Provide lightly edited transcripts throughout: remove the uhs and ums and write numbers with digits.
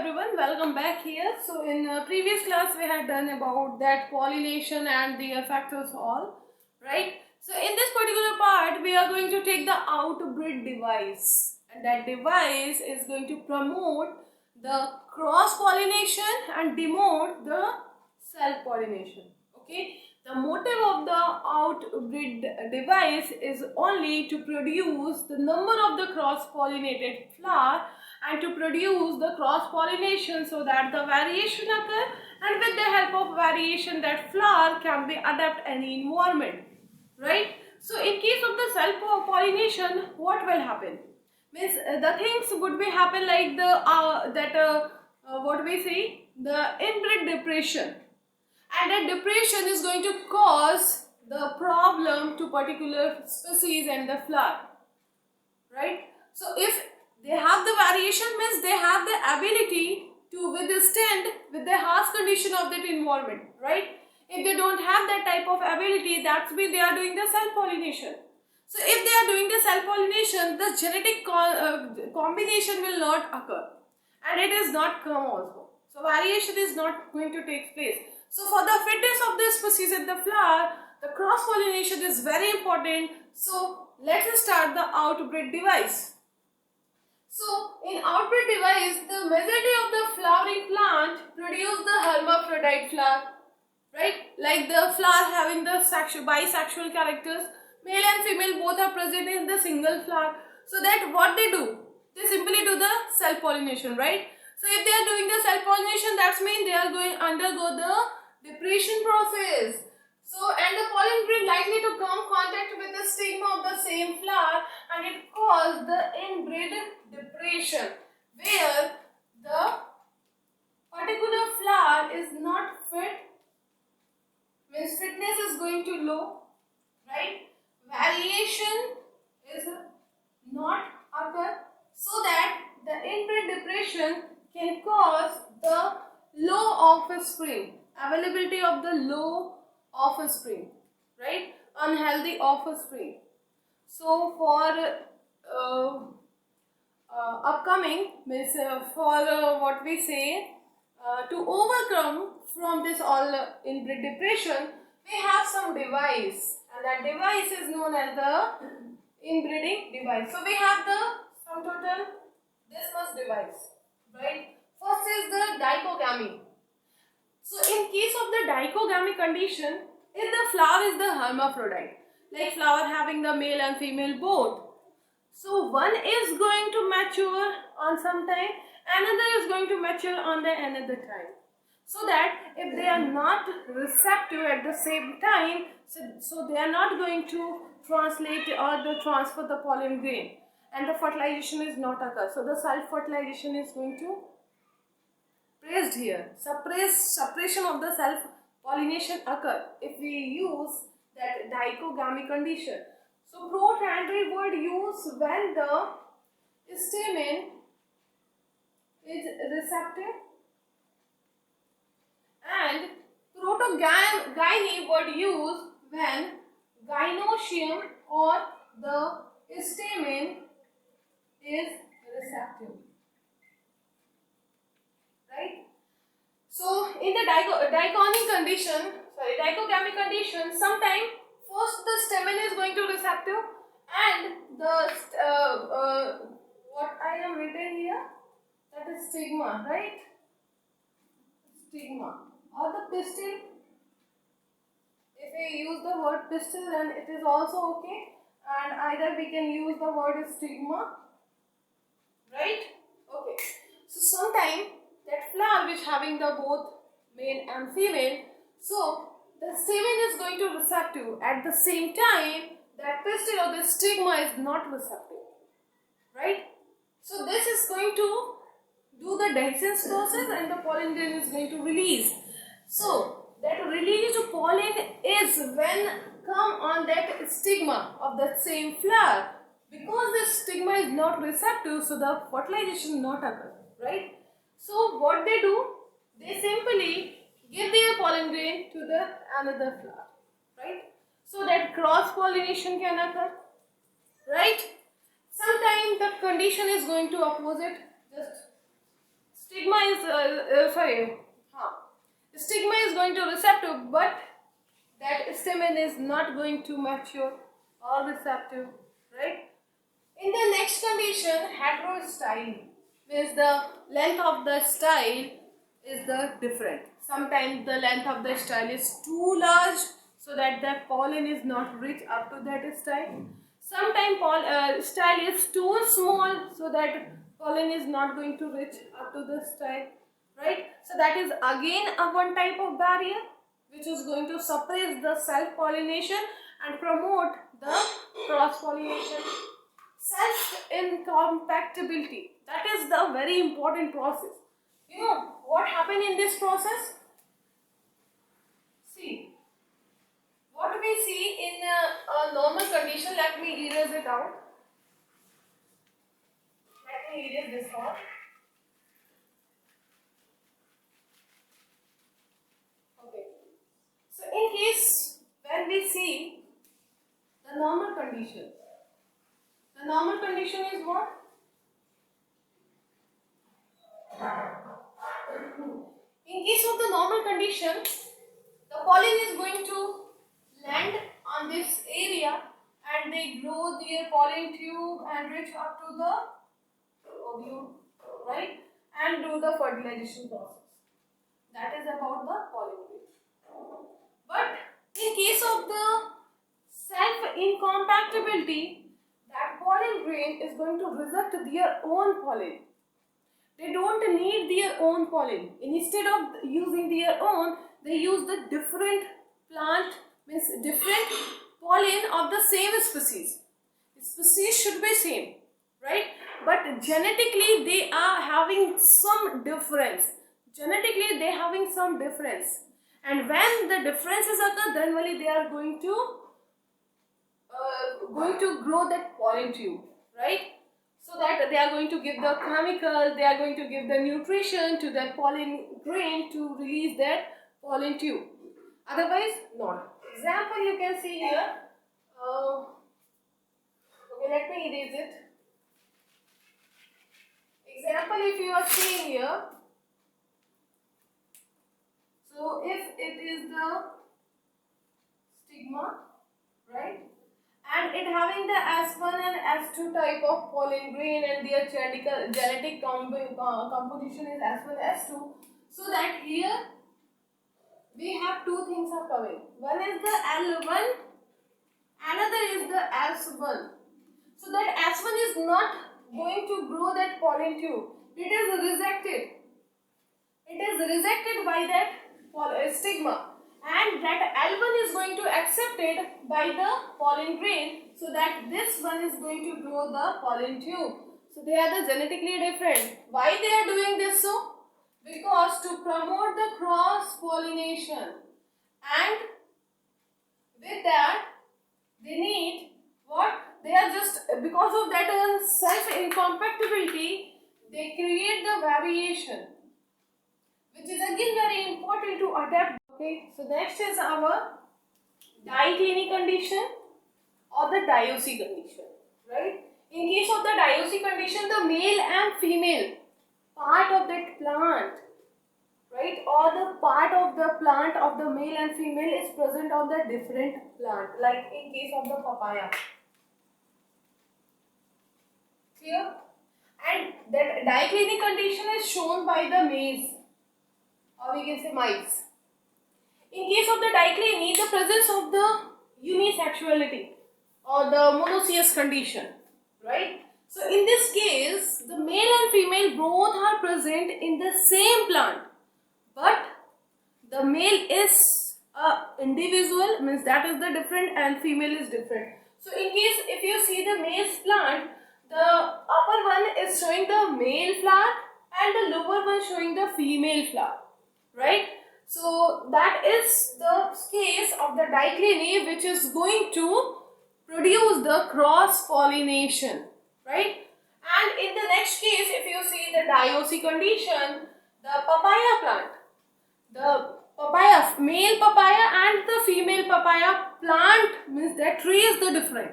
everyone, welcome back here. So in previous class we had done about that pollination and the factors all, right? So in this particular part we are going to take the outbreed device, and that device is going to promote the cross pollination and demote the self pollination. Okay, the motive of the outbreed device is only to produce the number of the cross pollinated flower and to produce the cross pollination so that the variation occur, and with the help of variation that flower can be adapt any environment, right? So in case of the self pollination, what will happen means the things would be happen like the what we say, the inbred depression, and that depression is going to cause the problem to particular species and the flower, right? So if they have the variation means they have the ability to withstand with the harsh condition of that environment, right? If they don't have that type of ability, that's why they are doing the self-pollination. So if they are doing the self-pollination, the genetic combination will not occur, and it is not come also. So variation is not going to take place. So for the fitness of this species in the flower, the cross-pollination is very important. So let's start the outbreed device. So in outbreed device, the majority of the flowering plant produce the hermaphrodite flower, right? Like the flower having the bisexual characters, male and female both are present in the single flower. So that what they do? They simply do the self-pollination, right? So if they are doing the self-pollination, that means they are going undergo the depression process. So, and the pollen grain likely to come contact with the stigma of the same flower, and it causes the inbred depression, where the particular flower is not fit, means fitness is going to low, right? Variation is not occur, so that the inbred depression can cause the low offspring, availability of the low offspring, right? Unhealthy offspring. So for upcoming means for what we say, to overcome from this all inbred depression, we have some device, and that device is known as the inbreeding device. So we have the sum total this much device, right? First is the dichogamy. So in case of the dichogamy condition, if the flower is the hermaphrodite, like flower having the male and female both, so one is going to mature on some time, another is going to mature on the another time. So that if they are not receptive at the same time, so they are not going to translate or the transfer the pollen grain, and the fertilization is not occur. So the self-fertilization is going to praised here. Suppression of the self-pollination occur if we use that dichogamy condition. So protandry word used when the stamen is receptive, and protogyny word used when gynoecium or the stamen is receptive. Right? So in the dichogamy condition, sometimes first the stamen is going to receptive, and the what I am written here, that is stigma, right? Stigma or the pistil. If we use the word pistil, then it is also okay, and either we can use the word stigma, right? Okay. So sometimes that flower which having the both male and female, so the stamen is going to receptive, at the same time that pistil or the stigma is not receptive, right? So this is going to do the dehiscence process, and the pollen grain is going to release. So that released pollen is when come on that stigma of that same flower. Because the stigma is not receptive, so the fertilization not occur, right? So what they do, they simply give their pollen grain to the another flower, right? So that cross pollination can occur, right? Sometimes the condition is going to opposite, just stigma is stigma is going to receptive, but that stamen is not going to mature or receptive, right? In the next condition, heterostyle means the length of the style is the different. Sometimes the length of the style is too large so that the pollen is not reach up to that style. Sometimes style is too small so that pollen is not going to reach up to the style, right? So that is again a one type of barrier which is going to suppress the self-pollination and promote the cross-pollination. Self-incompatibility, that is the very important process. You know what happened in this process? See, what we see in a normal condition, let me erase it out. Let me erase this part. Okay. So in case when we see the normal condition is what? In case of the normal condition, the pollen is going to land on this area and they grow their pollen tube and reach up to the ovule, right? And do the fertilization process. That is about the pollen grain. But in case of the self-incompatibility, that pollen grain is going to reject their own pollen. They don't need their own pollen. Instead of using their own, they use the different plant, means different pollen of the same species. Species should be same, right? But genetically they are having some difference. And when the differences occur, then only they are going to grow that pollen tube, right? So that they are going to give the chemical, they are going to give the nutrition to that pollen grain to release that pollen tube. Otherwise, not. Example you can see here. Okay, let me erase it. Example, if you are seeing here. So if it is the stigma, right? And it having the S1 and S2 type of pollen grain and their genetic composition is S1, S2. So that here we have two things are coming. One is the L1, another is the S1. So that S1 is not going to grow that pollen tube. It is rejected. It is rejected by that stigma. And that L1 is going to accepted by the pollen grain, so that this one is going to grow the pollen tube. So they are the genetically different. Why they are doing this so? Because to promote the cross pollination, and with that they need what? They are just because of that self incompatibility, they create the variation, which is again very important to adapt. Okay, so next is our diclinic condition or the dioic condition, right? In case of the dioic condition, the male and female part of that plant, right, or the part of the plant of the male and female is present on the different plant, like in case of the papaya. Clear? And that diclinic condition is shown by the maize, or we can say mice. In case of the dicliny, the presence of the unisexuality or the monoecious condition, right? So in this case, the male and female both are present in the same plant, but the male is a individual, means that is the different, and female is different. So in case if you see the maize plant, the upper one is showing the male flower and the lower one showing the female flower, right? So that is the case of the dicliny, which is going to produce the cross pollination, right? And in the next case, if you see the dioic condition, the papaya plant, the papaya, male papaya and the female papaya plant, means that tree is the different,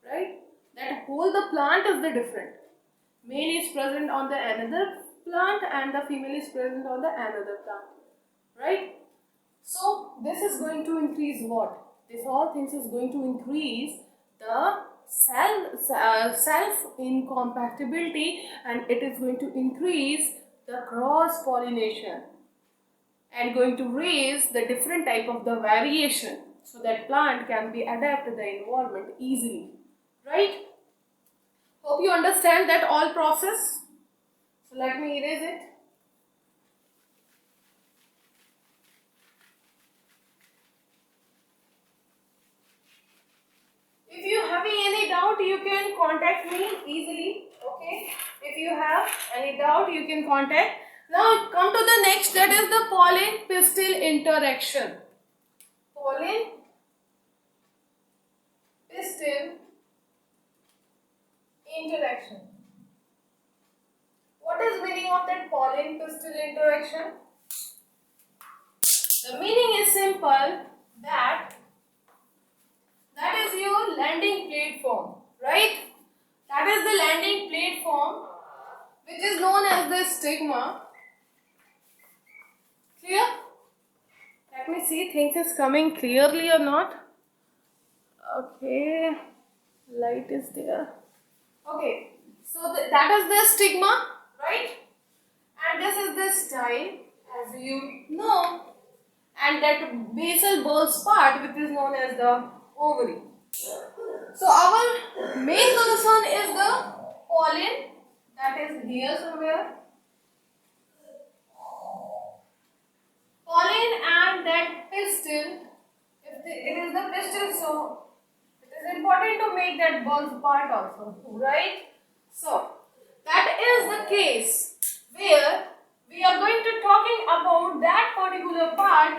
right? That whole the plant is the different. Male is present on the another plant and the female is present on the another plant, right? So this is going to increase what? This all things is going to increase the self incompatibility, and it is going to increase the cross pollination and going to raise the different type of the variation, so that plant can be adapted to the environment easily, right? Hope you understand that all process. So let me erase it. If you having any doubt, you can contact me easily. Okay. If you have any doubt, you can contact. Now come to the next, that is the pollen pistil interaction. Pollen pistil interaction. What is meaning of that pollen pistil interaction? The meaning is simple, that is your landing platform, right? That is the landing platform, which is known as the stigma. Clear? Let me see, things is coming clearly or not. Okay, light is there. Okay, so that is the stigma, right? And this is the style, as you know, and that basal bulbs part, which is known as the ovary. So our main concern is the pollen, that is here somewhere. Pollen and that pistil, it is the pistil, so it is important to make that bulb part also, right? So that is the case where we are going to talking about that particular part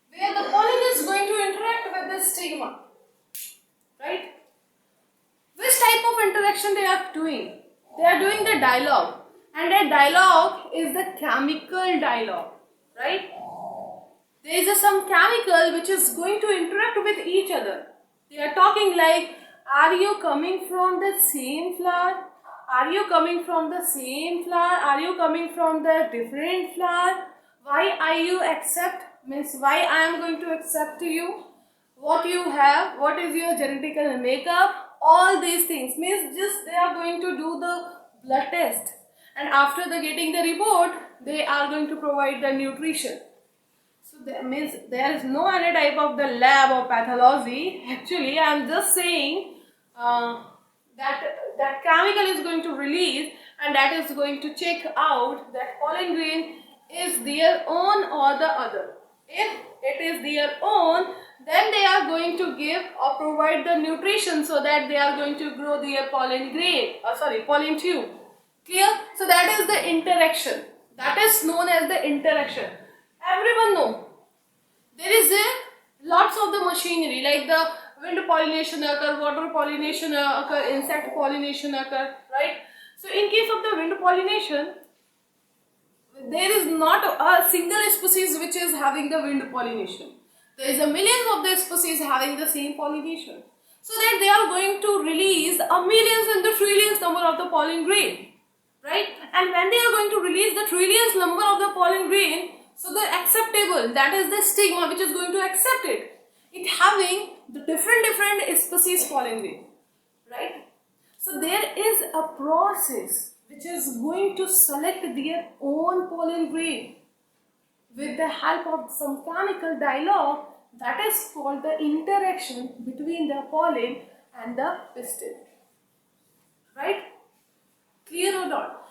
where the pollen is going to interact with the stigma, right? Which type of interaction they are doing? They are doing the dialogue, and that dialogue is the chemical dialogue, right? There is some chemical which is going to interact with each other. They are talking like, are you coming from the same flower? Are you coming from the same flower? Are you coming from the different flower? Why are you accept? Means why I am going to accept you? What you have? What is your genetical makeup? All these things means just they are going to do the blood test, and after the getting the report, they are going to provide the nutrition. So that means there is no any type of the lab or pathology. Actually, I am just saying that chemical is going to release, and that is going to check out that pollen grain is their own or the other. If it is their own, then they are going to give or provide the nutrition, so that they are going to grow their pollen grain, pollen tube. Clear? So that is the interaction. That is known as the interaction. Everyone know there is a lots of the machinery, like the wind pollination occur, water pollination occur, insect pollination occur, right? So in case of the wind pollination, there is not a single species which is having the wind pollination. There is a millions of the species having the same pollination, so that they are going to release a millions and the trillions number of the pollen grain, right? And when they are going to release the trillions number of the pollen grain, so the acceptable, that is the stigma which is going to accept it. It having the different species pollen grain, right? So there is a process which is going to select their own pollen grain with the help of some chemical dialogue, that is called the interaction between the pollen and the pistil, right? Clear or not?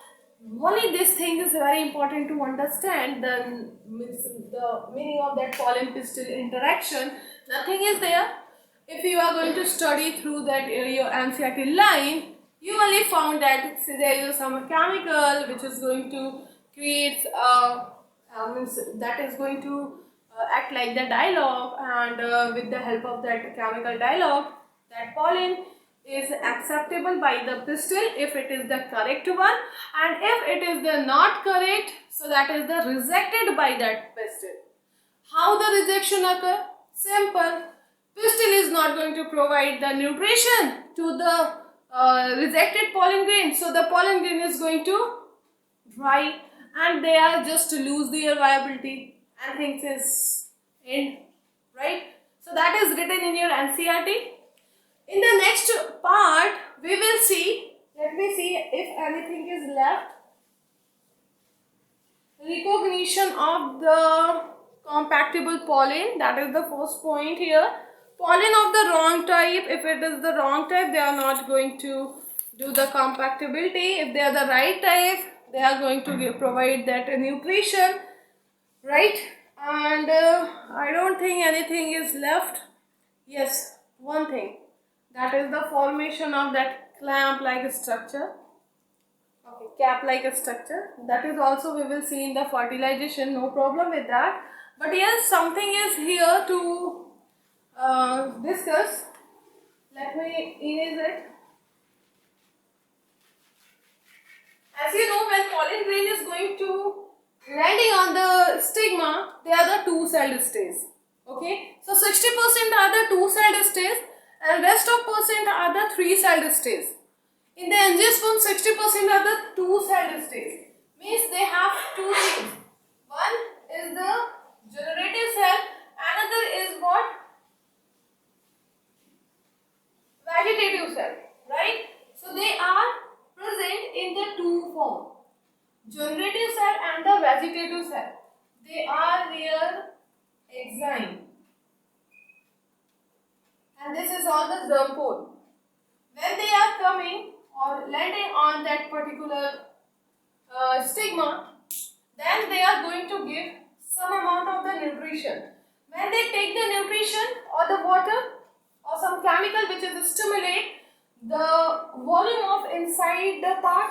Only this thing is very important to understand, the meaning of that pollen pistil interaction. Nothing is there. If you are going to study through that your NCERT line, you only found that there is some chemical which is going to create that is going to act like the dialogue, and with the help of that chemical dialogue, that pollen is acceptable by the pistil if it is the correct one, and if it is the not correct, so that is the rejected by that pistil. How the rejection occur? Simple. Pistil is not going to provide the nutrition to the rejected pollen grain, so the pollen grain is going to dry, and they are just to lose their viability and things is end, right? So that is written in your NCERT. In the next part, we will see, let me see if anything is left. Recognition of the compactable pollen, that is the first point here. Pollen of the wrong type, if it is the wrong type, they are not going to do the compactability. If they are the right type, they are going to provide that nutrition, right? And I don't think anything is left. Yes, one thing, that is the formation of that clamp like structure. Okay, cap like a structure. That is also we will see in the fertilization, no problem with that. But yes, something is here to discuss. Let me erase it. As you know, when pollen grain is going to landing on the stigma, they are the two-celled stages. Okay, so 60% are the two-celled stages and rest of percent are the three-celled stages. In the angiosperm, 60% are the two-celled stages. Means they have two things. One is the generative cell, another is what? Vegetative cell, right? So they are present in the two form. Generative cell and the vegetative cell. They are their exine. And this is all the germ pole. When they are coming or landing on that particular stigma, then they are going to give some amount of the nutrition. When they take the nutrition or the water or some chemical which is stimulate the volume of inside the part,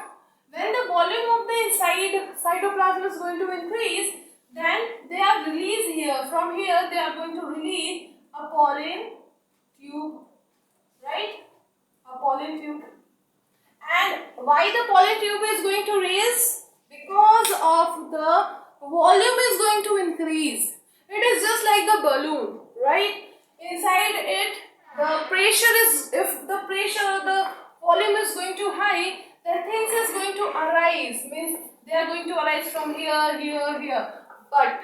when the volume of the inside cytoplasm is going to increase, then they are released here. From here they are going to release a pollen tube, right? A pollen tube. And why the pollen tube is going to raise? Because of the volume is going to increase. It is just like the balloon, right? Inside it, the pressure is, if the pressure or the volume is going to high, then things is going to arise. Means they are going to arise from here, here, here. But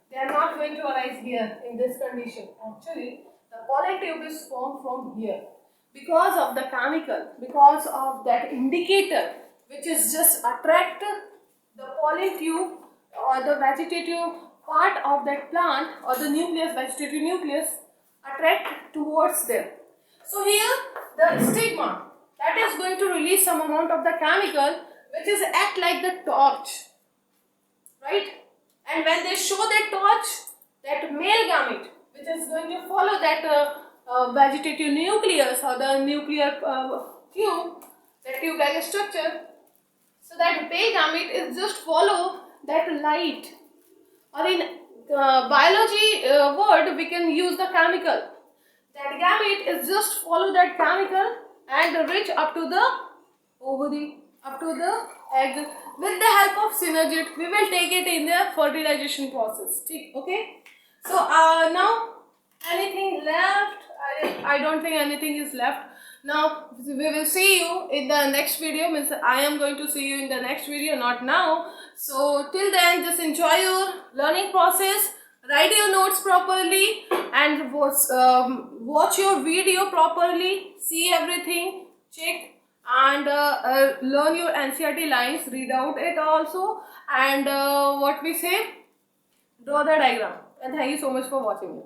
they are not going to arise here in this condition. Actually, the pollen tube is formed from here. Because of the chemical, because of that indicator which is just attract the pollen tube or the vegetative part of that plant or the nucleus, vegetative nucleus, attract towards them. So here the stigma that is going to release some amount of the chemical which is act like the torch, right? And when they show that torch, that male gamete which is going to follow that vegetative nucleus or the nuclear tube, that tube-like structure. So that male gamete is just follow that light. Or in biology word, we can use the chemical. That gamete is just follow that chemical and reach up to the ovary, up to the egg. With the help of synergid, we will take it in the fertilization process. Okay. So now anything left? I don't think anything is left. Now we will see you in the next video. Means I am going to see you in the next video, not now. So till then, just enjoy your learning process. Write your notes properly and watch your video properly. See everything, check and learn your NCERT lines. Read out it also and what we say, draw the diagram. And thank you so much for watching it.